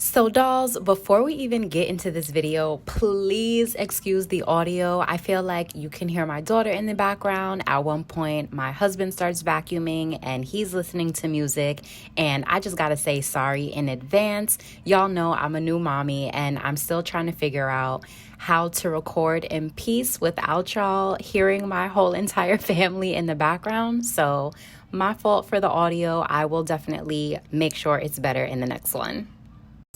So dolls, before we even get into this video, please excuse the audio. I feel like you can hear my daughter in the background. At one point, my husband starts vacuuming and he's listening to music. And I just gotta say sorry in advance. Y'all know I'm a new mommy and I'm still trying to figure out how to record in peace without y'all hearing my whole entire family in the background. So my fault for the audio. I will definitely make sure it's better in the next one.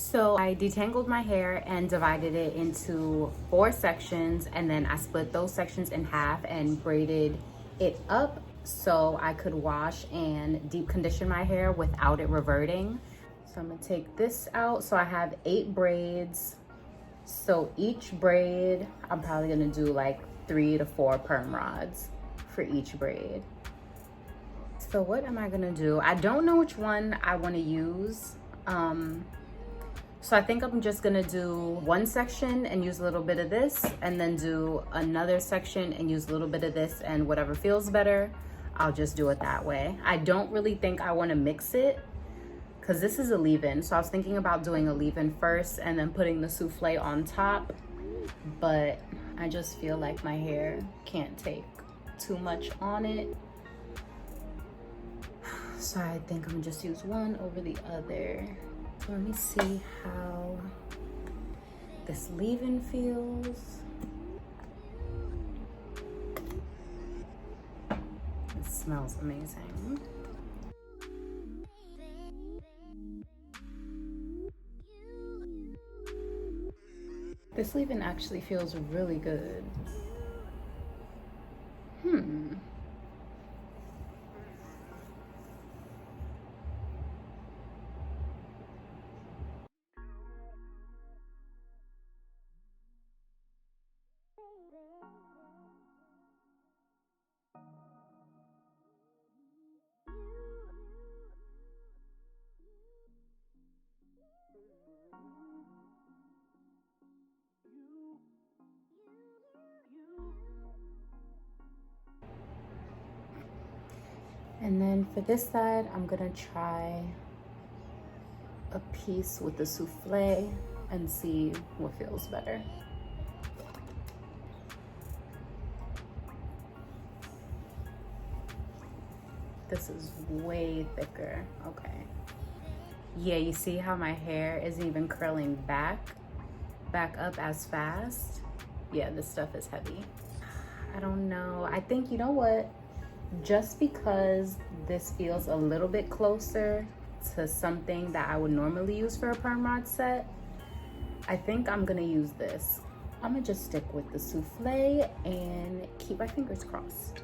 So I detangled my hair and divided it into 4 sections, and then I split those sections in half and braided it up so I could wash and deep condition my hair without it reverting. So I'm gonna take this out. So I have 8 braids. So each braid, I'm probably gonna do like 3 to 4 perm rods for each braid. So what am I gonna do? I don't know which one I wanna use. So I think I'm just gonna do one section and use a little bit of this, and then do another section and use a little bit of this, and whatever feels better, I'll just do it that way. I don't really think I wanna mix it because this is a leave-in. So I was thinking about doing a leave-in first and then putting the souffle on top, but I just feel like my hair can't take too much on it. So I think I'm gonna just use one over the other. So let me see how this leave-in feels. It smells amazing. This leave-in actually feels really good. And then for this side, I'm gonna try a piece with the souffle and see what feels better. This is way thicker. Okay. Yeah, you see how my hair isn't even curling back up as fast? Yeah, this stuff is heavy. I don't know. I think, you know what? Just because this feels a little bit closer to something that I would normally use for a Permrod set, I think I'm gonna use this. I'm gonna just stick with the souffle and keep my fingers crossed.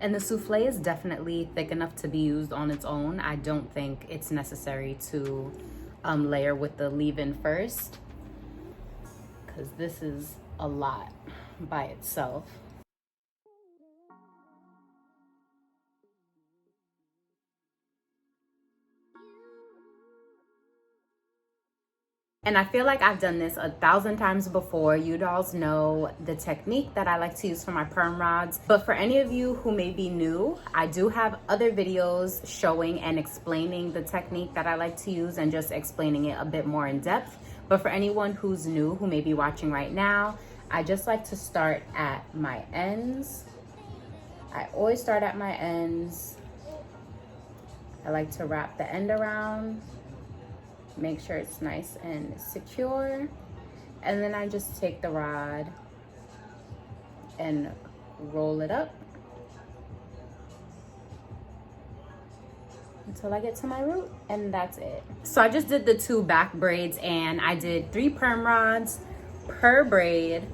And the souffle is definitely thick enough to be used on its own. I don't think it's necessary to layer with the leave-in first, because this is a lot by itself. And I feel like I've done this 1,000 times before. You dolls know the technique that I like to use for my perm rods. But for any of you who may be new, I do have other videos showing and explaining the technique that I like to use and just explaining it a bit more in depth. But for anyone who's new, who may be watching right now, I just like to start at my ends. I always start at my ends. I like to wrap the end around. Make sure it's nice and secure, and then I just take the rod and roll it up until I get to my root, and that's it. So I just did the 2 back braids and I did 3 perm rods per braid.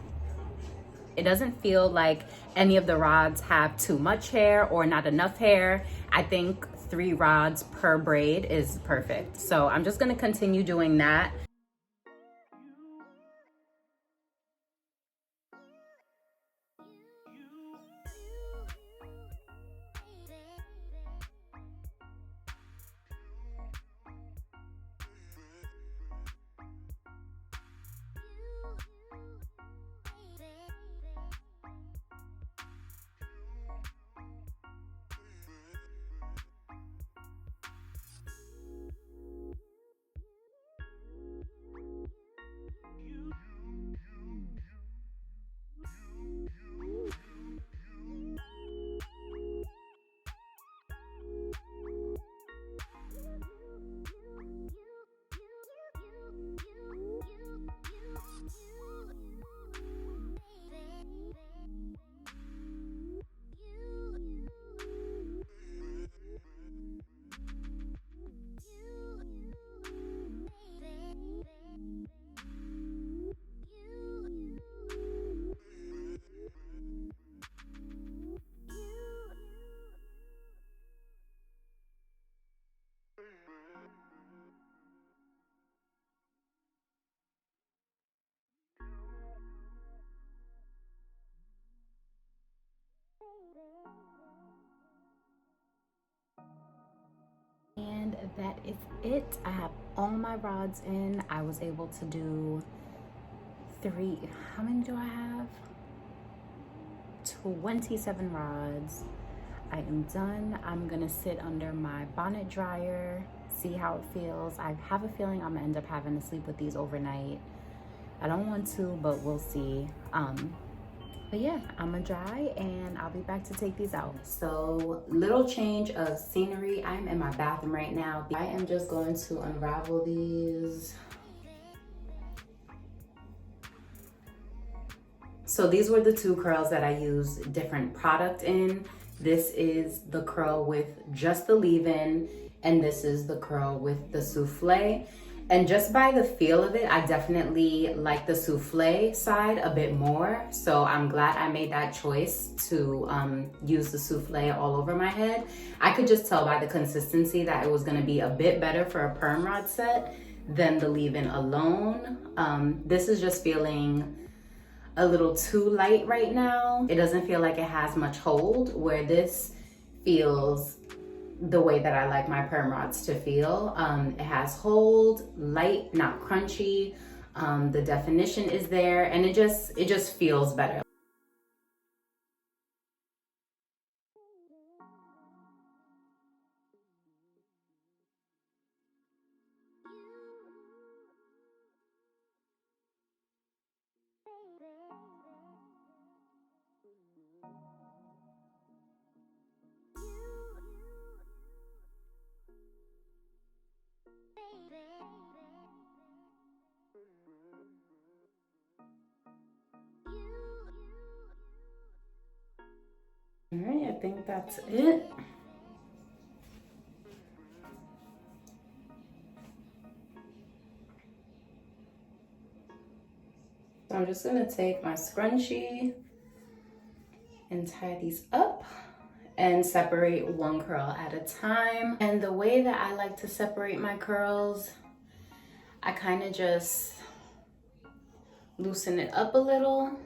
It doesn't feel like any of the rods have too much hair or not enough hair. I think 3 rods per braid is perfect. So I'm just gonna continue doing that. that is it. I have all my rods in. I was able to do how many do I have? 27 rods. I am done. I'm gonna sit under my bonnet dryer, see how it feels. I have a feeling I'm gonna end up having to sleep with these overnight. I don't want to, but we'll see. But yeah, I'm gonna dry and I'll be back to take these out. So, little change of scenery. I'm in my bathroom right now. I am just going to unravel these. So these were the two curls that I used different product in. This is the curl with just the leave-in, and this is the curl with the souffle. And just by the feel of it, I definitely like the souffle side a bit more. So I'm glad I made that choice to use the souffle all over my head. I could just tell by the consistency that it was gonna be a bit better for a perm rod set than the leave-in alone. This is just feeling a little too light right now. It doesn't feel like it has much hold, where this feels the way that I like my perm rods to feel. It has hold, light, not crunchy. The definition is there, and it just feels better. All right, I think that's it. So I'm just gonna take my scrunchie and tie these up and separate one curl at a time. And the way that I like to separate my curls, I kind of just loosen it up a little,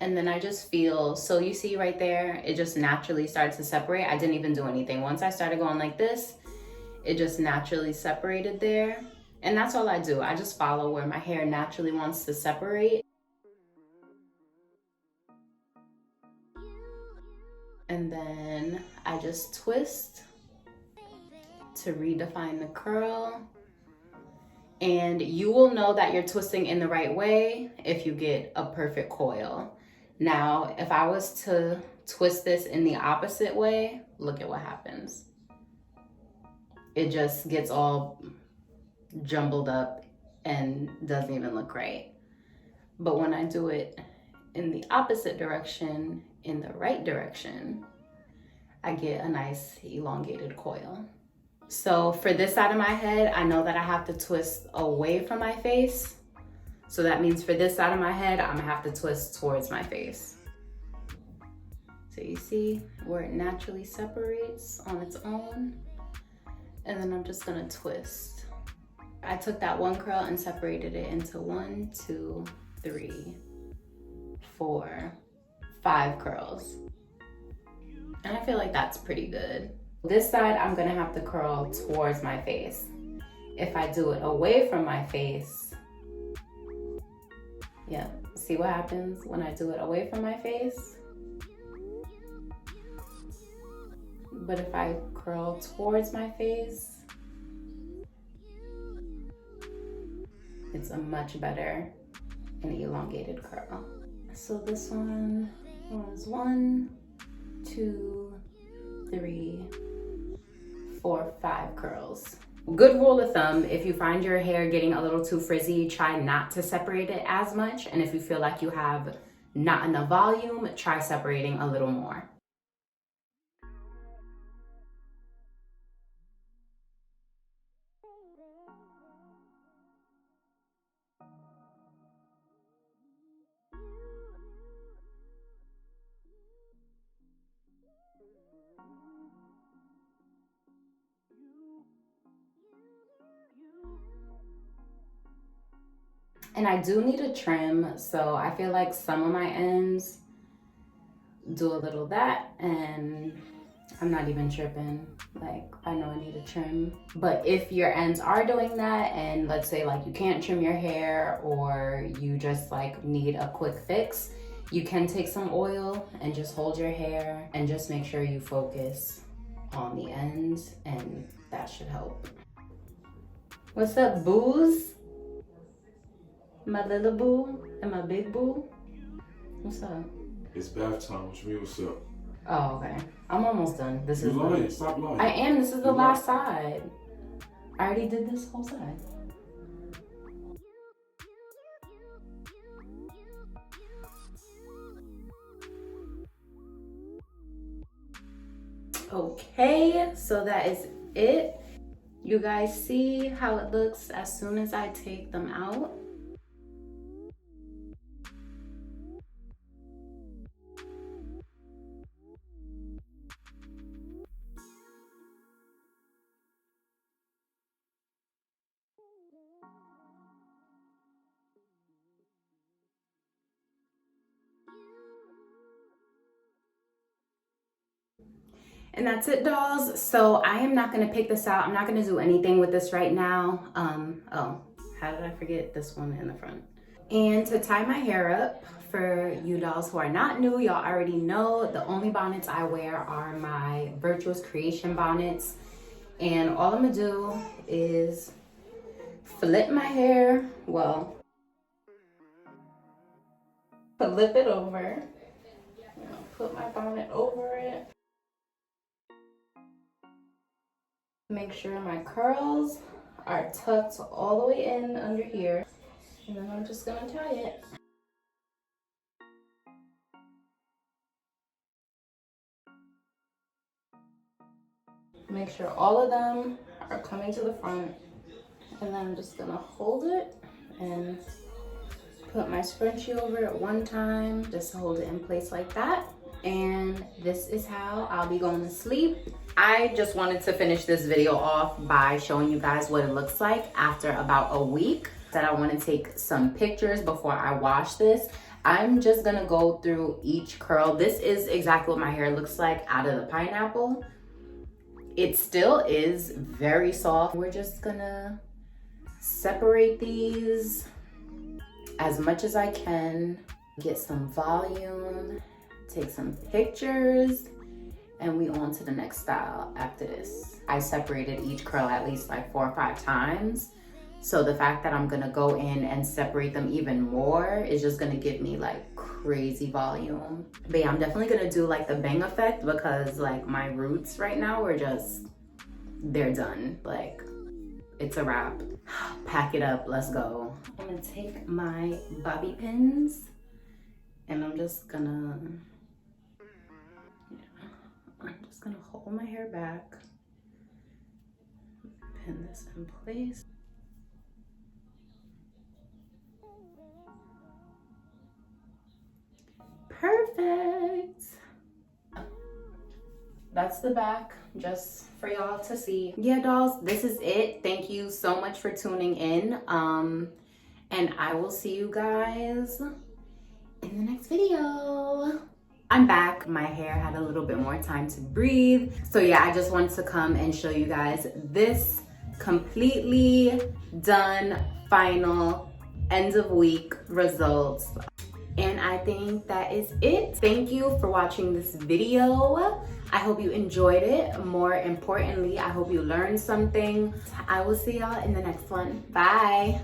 and then I just feel, so you see right there, it just naturally starts to separate. I didn't even do anything. Once I started going like this, it just naturally separated there. And that's all I do. I just follow where my hair naturally wants to separate. And then I just twist to redefine the curl. And you will know that you're twisting in the right way if you get a perfect coil. Now, if I was to twist this in the opposite way, look at what happens. It just gets all jumbled up and doesn't even look right. But when I do it in the opposite direction, in the right direction, I get a nice elongated coil. So for this side of my head, I know that I have to twist away from my face. So that means for this side of my head, I'm gonna have to twist towards my face. So you see where it naturally separates on its own. And then I'm just gonna twist. I took that one curl and separated it into 1, 2, 3, 4, 5 curls. And I feel like that's pretty good. This side, I'm gonna have to curl towards my face. If I do it away from my face, yeah, see what happens when I do it away from my face? But if I curl towards my face, it's a much better and elongated curl. So this one was 1, 2, 3, 4, 5 curls. Good rule of thumb, if you find your hair getting a little too frizzy, try not to separate it as much. And if you feel like you have not enough volume, try separating a little more. And I do need a trim, so I feel like some of my ends do a little that, and I'm not even tripping. Like, I know I need to trim. But if your ends are doing that, and let's say like you can't trim your hair, or you just like need a quick fix, you can take some oil and just hold your hair and just make sure you focus on the ends, and that should help. What's up, boos? My little boo and my big boo? What's up? It's bath time. What you mean, what's up? Oh, okay. I'm almost done. This is lying. Stop lying. I am. This is the last side. I already did this whole side. Okay, so that is it. You guys see how it looks as soon as I take them out? And that's it, dolls. So I am not gonna pick this out. I'm not gonna do anything with this right now. Oh, how did I forget this one in the front? And to tie my hair up, for you dolls who are not new, y'all already know the only bonnets I wear are my Virtuous Creation bonnets. And all I'm gonna do is flip my hair, well, flip it over, put my bonnet over it. Make sure my curls are tucked all the way in under here. And then I'm just gonna tie it. Make sure all of them are coming to the front. And then I'm just gonna hold it and put my scrunchie over it one time. Just hold it in place like that. And this is how I'll be going to sleep. I just wanted to finish this video off by showing you guys what it looks like after about a week. That I want to take some pictures before I wash this. I'm just gonna go through each curl. This is exactly what my hair looks like out of the pineapple. It still is very soft. We're just gonna separate these as much as I can, get some volume, take some pictures, and we on to the next style after this. I separated each curl at least like 4 or 5 times. So the fact that I'm gonna go in and separate them even more is just gonna give me like crazy volume. But yeah, I'm definitely gonna do like the bang effect, because like my roots right now are just, they're done. Like, it's a wrap. Pack it up, let's go. I'm gonna take my bobby pins and I'm just gonna, I'm just gonna hold my hair back, pin this in place. Perfect. That's the back, just for y'all to see. Yeah, dolls, this is it. Thank you so much for tuning in. And I will see you guys in the next video. I'm back. My hair had a little bit more time to breathe. So yeah, I just wanted to come and show you guys this completely done final end of week results. And I think that is it. Thank you for watching this video. I hope you enjoyed it. More importantly, I hope you learned something. I will see y'all in the next one. Bye.